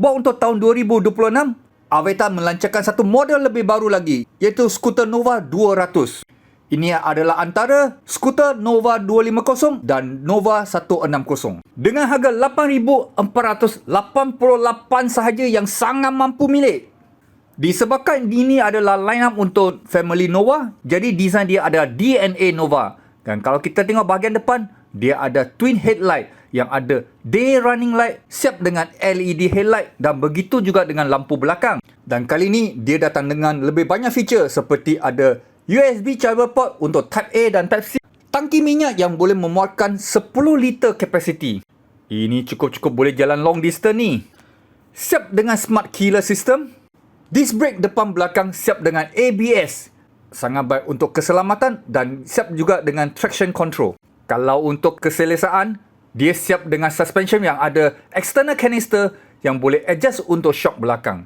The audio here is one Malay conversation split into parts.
Buat untuk tahun 2026, Avetta melancarkan satu model lebih baru lagi, iaitu skuter Nova 200. Ini adalah antara skuter Nova 250 dan Nova 160. Dengan harga RM8,488 sahaja yang sangat mampu milik. Disebabkan ini adalah line up untuk family Nova, jadi design dia ada DNA Nova. Dan kalau kita tengok bahagian depan, dia ada twin headlight yang ada day running light siap dengan LED headlight dan begitu juga dengan lampu belakang. Dan kali ini dia datang dengan lebih banyak feature seperti ada USB charger port untuk Type A dan Type C. Tangki minyak yang boleh memuatkan 10 liter kapasiti. Ini cukup-cukup boleh jalan long distance ni. Siap dengan smart keyless system. Disc brake depan belakang siap dengan ABS. Sangat baik untuk keselamatan dan siap juga dengan traction control. Kalau untuk keselesaan, dia siap dengan suspension yang ada external canister yang boleh adjust untuk shock belakang.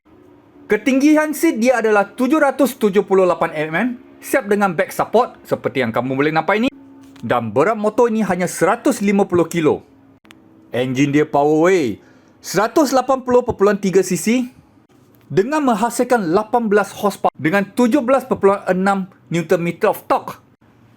Ketinggian seat dia adalah 778mm, siap dengan back support seperti yang kamu boleh nampak ini. Dan berat motor ini hanya 150 kg. Enjin dia powerway 180.3cc dengan menghasilkan 18 horsepower dengan 17.6 Nm of torque.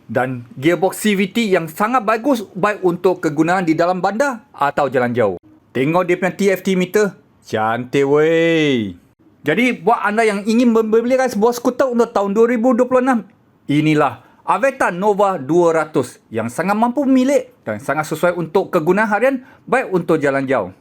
Dan gearbox CVT yang sangat bagus, baik untuk kegunaan di dalam bandar atau jalan jauh. Tengok dia punya TFT meter, cantik weh. Jadi buat anda yang ingin membelikan sebuah skuter untuk tahun 2026, inilah Avetta Nova 200 yang sangat mampu milik dan sangat sesuai untuk kegunaan harian, baik untuk jalan jauh.